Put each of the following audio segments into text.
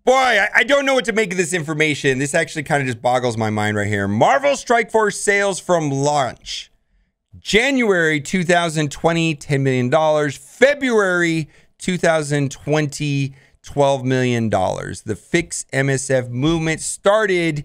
Boy, I don't know what to make of this information. This actually kind of just boggles my mind right here. Marvel Strike Force sales from launch. January 2020, $10 million. February 2020, $12 million. The Fix MSF movement started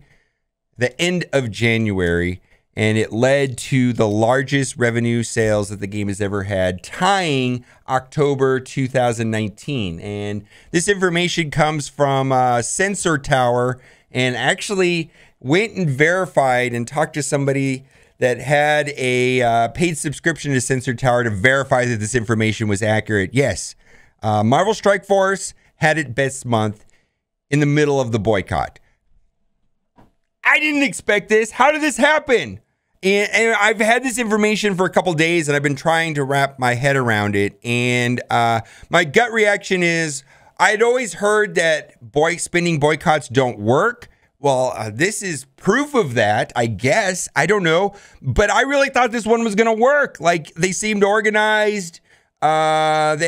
the end of January, and it led to the largest revenue sales that the game has ever had, tying October 2019. And this information comes from Sensor Tower, and actually went and verified and talked to somebody that had a paid subscription to Sensor Tower to verify that this information was accurate. Yes, Marvel Strike Force had its best month in the middle of the boycott. I didn't expect this. How did this happen? And I've had this information for a couple days, and I've been trying to wrap my head around it. And my gut reaction is, I'd always heard that spending boycotts don't work. Well, this is proof of that, I guess. I don't know. But I really thought this one was going to work. Like, they seemed organized. They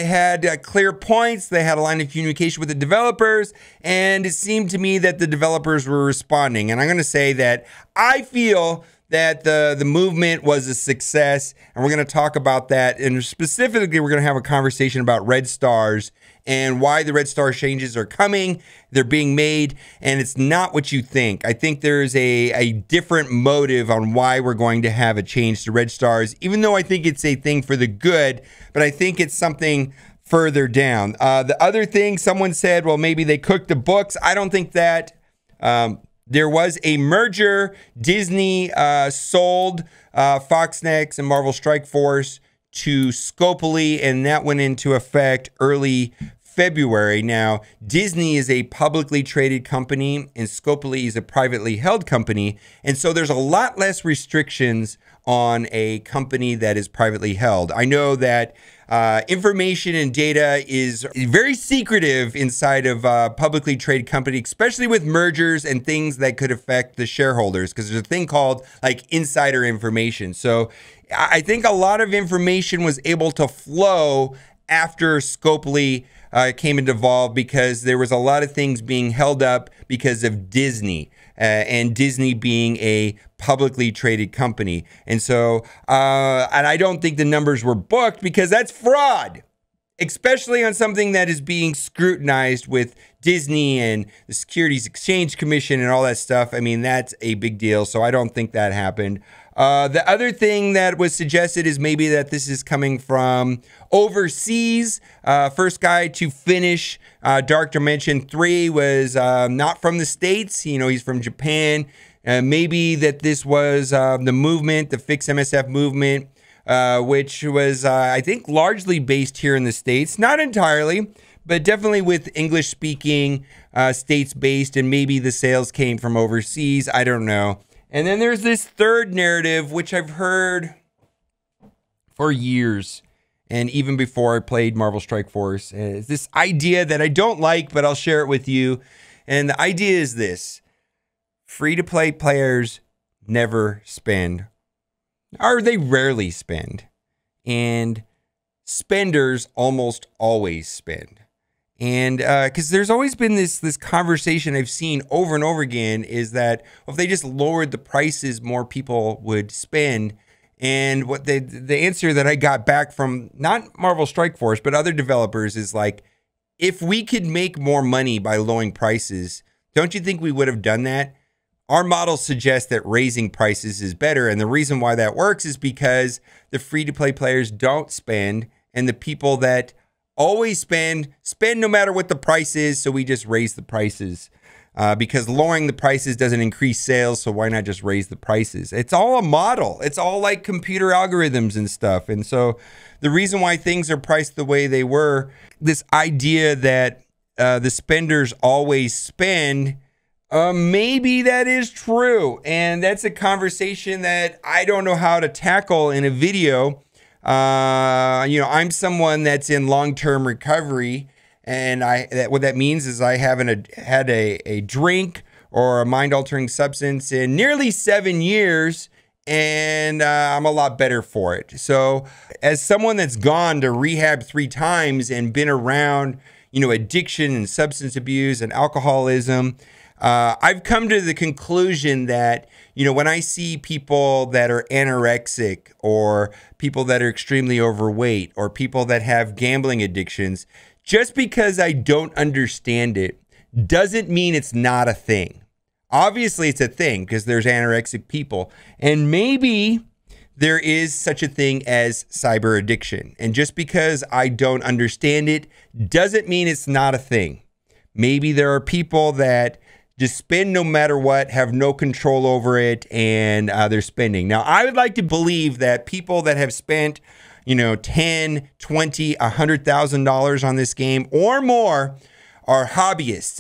had clear points. They had a line of communication with the developers. And it seemed to me that the developers were responding. And I'm going to say that I feel that the movement was a success, and we're going to talk about that. And specifically, we're going to have a conversation about Red Stars and why the Red Star changes are coming. They're being made, and it's not what you think. I think there's a different motive on why we're going to have a change to Red Stars, even though I think it's a thing for the good, but I think it's something further down. The other thing, someone said, well, maybe they cooked the books. I don't think that. There was a merger. Disney sold Fox Next and Marvel Strike Force to Scopely, and that went into effect early February. Now, Disney is a publicly traded company, and Scopely is a privately held company, and so there's a lot less restrictions on a company that is privately held. I know that information and data is very secretive inside of a publicly traded company, especially with mergers and things that could affect the shareholders, because there's a thing called like insider information. So I think a lot of information was able to flow after Scopely came into involved, because there was a lot of things being held up because of Disney. And Disney being a publicly traded company. And so, and I don't think the numbers were booked, because that's fraud, especially on something that is being scrutinized with Disney and the Securities Exchange Commission and all that stuff. I mean, that's a big deal. So I don't think that happened. The other thing that was suggested is maybe that this is coming from overseas. First guy to finish Dark Dimension 3 was not from the States. You know, he's from Japan. Maybe that this was the movement, the Fix MSF movement, which was, I think, largely based here in the States. Not entirely, but definitely with English-speaking states-based, and maybe the sales came from overseas. I don't know. And then there's this third narrative, which I've heard for years, and even before I played Marvel Strike Force. It's this idea that I don't like, but I'll share it with you. And the idea is this: free-to-play players never spend, or they rarely spend, and spenders almost always spend. And because there's always been this conversation I've seen over and over again, is that if they just lowered the prices, more people would spend. And what the answer that I got back from not Marvel Strike Force, but other developers is like, if we could make more money by lowering prices, don't you think we would have done that? Our model suggests that raising prices is better. And the reason why that works is because the free-to-play players don't spend, and the people that always spend no matter what the price is. So we just raise the prices because lowering the prices doesn't increase sales. So why not just raise the prices? It's all a model. It's all like computer algorithms and stuff. And so the reason why things are priced the way they were, this idea that the spenders always spend, maybe that is true. And that's a conversation that I don't know how to tackle in a video. You know, I'm someone that's in long-term recovery, and what that means is I haven't had a drink or a mind-altering substance in nearly 7 years, and I'm a lot better for it. So as someone that's gone to rehab 3 times and been around, addiction and substance abuse and alcoholism. I've come to the conclusion that, when I see people that are anorexic or people that are extremely overweight or people that have gambling addictions, just because I don't understand it doesn't mean it's not a thing. Obviously, it's a thing because there's anorexic people. And maybe there is such a thing as cyber addiction. And just because I don't understand it doesn't mean it's not a thing. Maybe there are people that just spend no matter what, have no control over it, and they're spending. Now, I would like to believe that people that have spent, $10, $20, $100,000 on this game or more are hobbyists,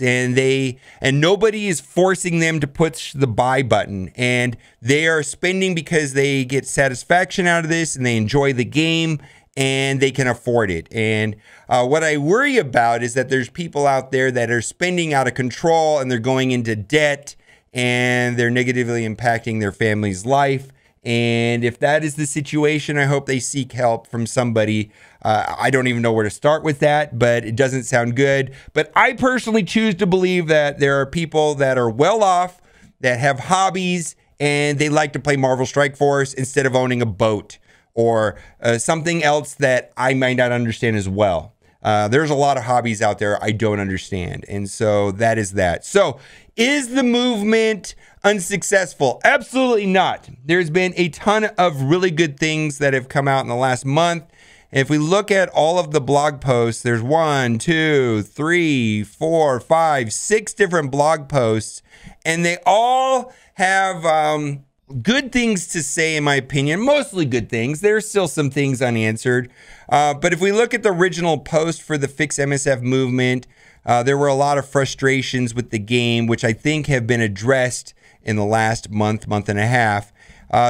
and nobody is forcing them to push the buy button, and they are spending because they get satisfaction out of this and they enjoy the game and they can afford it. And what I worry about is that there's people out there that are spending out of control and they're going into debt and they're negatively impacting their family's life. And if that is the situation, I hope they seek help from somebody. I don't even know where to start with that, but it doesn't sound good. But I personally choose to believe that there are people that are well off, that have hobbies, and they like to play Marvel Strike Force instead of owning a boat or something else that I might not understand as well. There's a lot of hobbies out there I don't understand. And so that is that. So is the movement unsuccessful? Absolutely not. There's been a ton of really good things that have come out in the last month. If we look at all of the blog posts, there's 1, 2, 3, 4, 5, 6 different blog posts, and they all have good things to say, in my opinion, mostly good things. There's still some things unanswered. But if we look at the original post for the Fix MSF movement, there were a lot of frustrations with the game, which I think have been addressed in the last month and a half.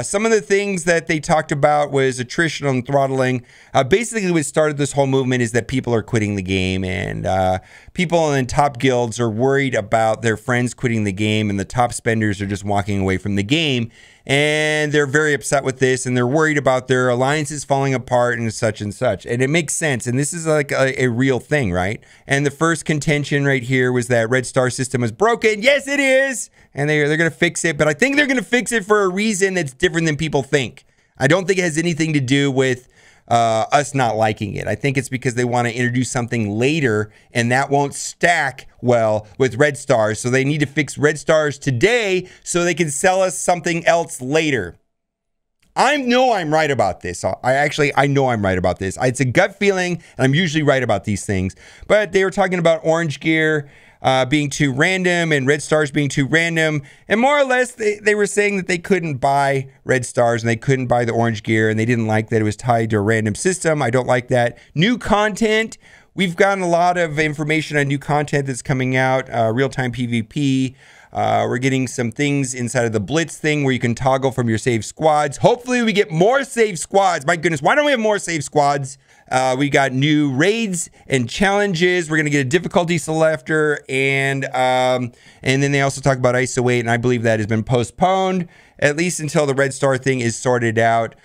Some of the things that they talked about was attrition and throttling. Basically, what started this whole movement is that people are quitting the game, and people in top guilds are worried about their friends quitting the game, and the top spenders are just walking away from the game. And they're very upset with this, and they're worried about their alliances falling apart and such and such. And it makes sense. And this is like a real thing, right? And the first contention right here was that Red Star system is broken. Yes, it is. And they're going to fix it. But I think they're going to fix it for a reason that's different than people think. I don't think it has anything to do with us not liking it. I think it's because they want to introduce something later, and that won't stack well with Red Stars. So they need to fix Red Stars today so they can sell us something else later. I know I'm right about this. I know I'm right about this. It's a gut feeling, and I'm usually right about these things. But they were talking about orange gear being too random and red stars being too random. And more or less, they were saying that they couldn't buy red stars and they couldn't buy the orange gear, and they didn't like that it was tied to a random system. I don't like that. New content. We've gotten a lot of information on new content that's coming out. Real-time PvP. We're getting some things inside of the Blitz thing where you can toggle from your save squads. Hopefully we get more save squads. My goodness, why don't we have more save squads? We got new raids and challenges. We're going to get a difficulty selector, and then they also talk about ISO 8, and I believe that has been postponed, at least until the Red Star thing is sorted out.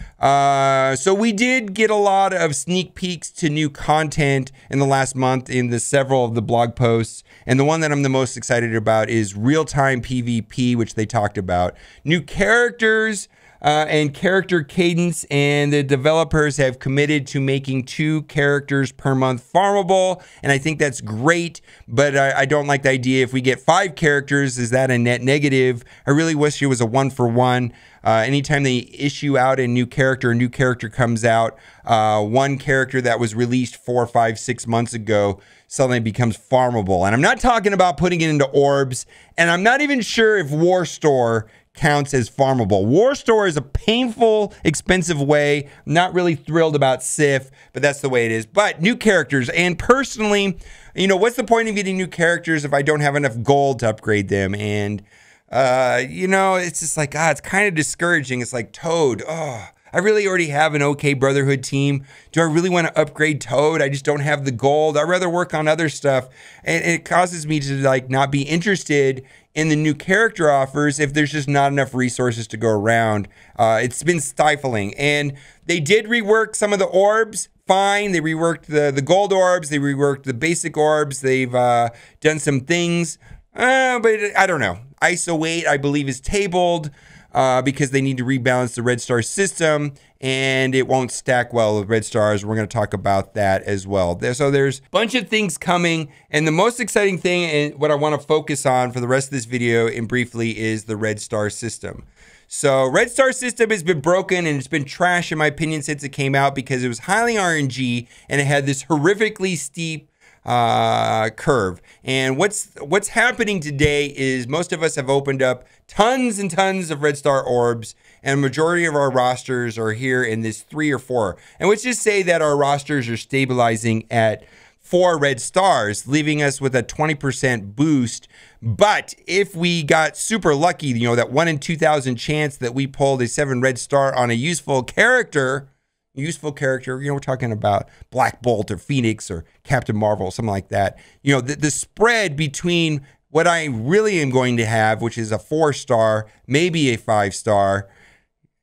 So we did get a lot of sneak peeks to new content in the last month in several of the blog posts. And the one that I'm the most excited about is real-time PvP, which they talked about. New characters and character cadence, and the developers have committed to making 2 characters per month farmable, and I think that's great, but I don't like the idea if we get 5 characters, is that a net negative? I really wish it was a 1-for-1. Anytime they issue out a new character comes out, one character that was released 4, 5, 6 months ago suddenly becomes farmable. And I'm not talking about putting it into orbs, and I'm not even sure if War Store counts as farmable. War Store is a painful, expensive way. I'm not really thrilled about Sif, but that's the way it is. But new characters, and personally, what's the point of getting new characters if I don't have enough gold to upgrade them? And it's just like, it's kind of discouraging. It's like Toad. I really already have an okay Brotherhood team. Do I really want to upgrade Toad? I just don't have the gold. I'd rather work on other stuff. And it causes me to not be interested in the new character offers if there's just not enough resources to go around. It's been stifling. And they did rework some of the orbs. fine. They reworked the gold orbs. They reworked the basic orbs. They've done some things. But I don't know. ISO 8, I believe, is tabled because they need to rebalance the red star system, and it won't stack well with red stars. We're going to talk about that as well. So there's a bunch of things coming, and the most exciting thing and what I want to focus on for the rest of this video and briefly is the red star system. So red star system has been broken and it's been trash in my opinion since it came out because it was highly RNG and it had this horrifically steep curve. And what's happening today is most of us have opened up tons and tons of red star orbs, and a majority of our rosters are here in this 3 or 4. And let's just say that our rosters are stabilizing at 4 red stars, leaving us with a 20% boost. But if we got super lucky, you know, that 1 in 2,000 chance that we pulled a 7 red star on a useful character, you know, we're talking about Black Bolt or Phoenix or Captain Marvel, something like that. You know, the spread between what I really am going to have, which is a 4-star, maybe a 5-star,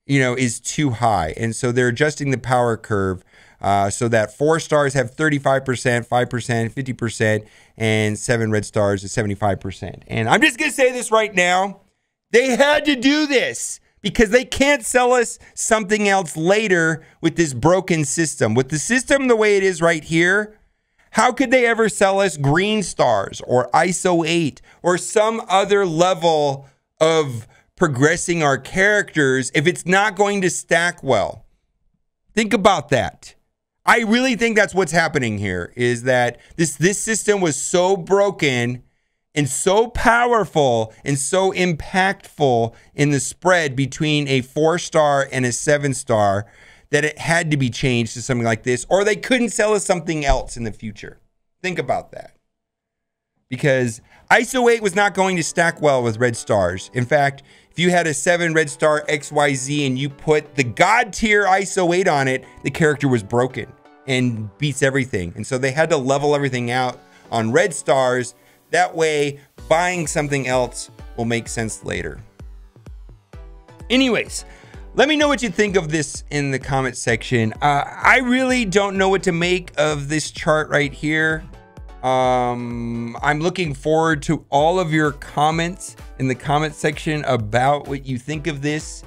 you know, is too high. And so they're adjusting the power curve so that 4 stars have 35%, 5%, 50%, and 7 red stars is 75%. And I'm just going to say this right now. They had to do this, because they can't sell us something else later with this broken system. With the system the way it is right here, how could they ever sell us green stars or ISO 8 or some other level of progressing our characters if it's not going to stack well? Think about that. I really think that's what's happening here, is that this system was so broken and so powerful and so impactful in the spread between a 4-star and a 7-star that it had to be changed to something like this, or they couldn't sell us something else in the future. Think about that. Because ISO 8 was not going to stack well with red stars. In fact, if you had a 7 red star XYZ and you put the God tier ISO 8 on it, the character was broken and beats everything. And so they had to level everything out on red stars. That way, buying something else will make sense later. Anyways, let me know what you think of this in the comment section. I really don't know what to make of this chart right here. I'm looking forward to all of your comments in the comment section about what you think of this.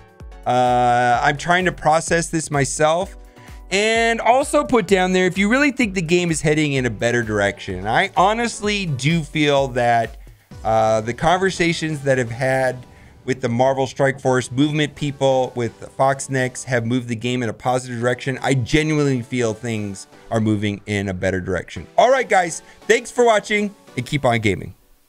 I'm trying to process this myself. And also put down there if you really think the game is heading in a better direction. I honestly do feel that the conversations that I've had with the Marvel Strike Force movement people, with Foxnex, have moved the game in a positive direction. I genuinely feel things are moving in a better direction. All right, guys, thanks for watching and keep on gaming.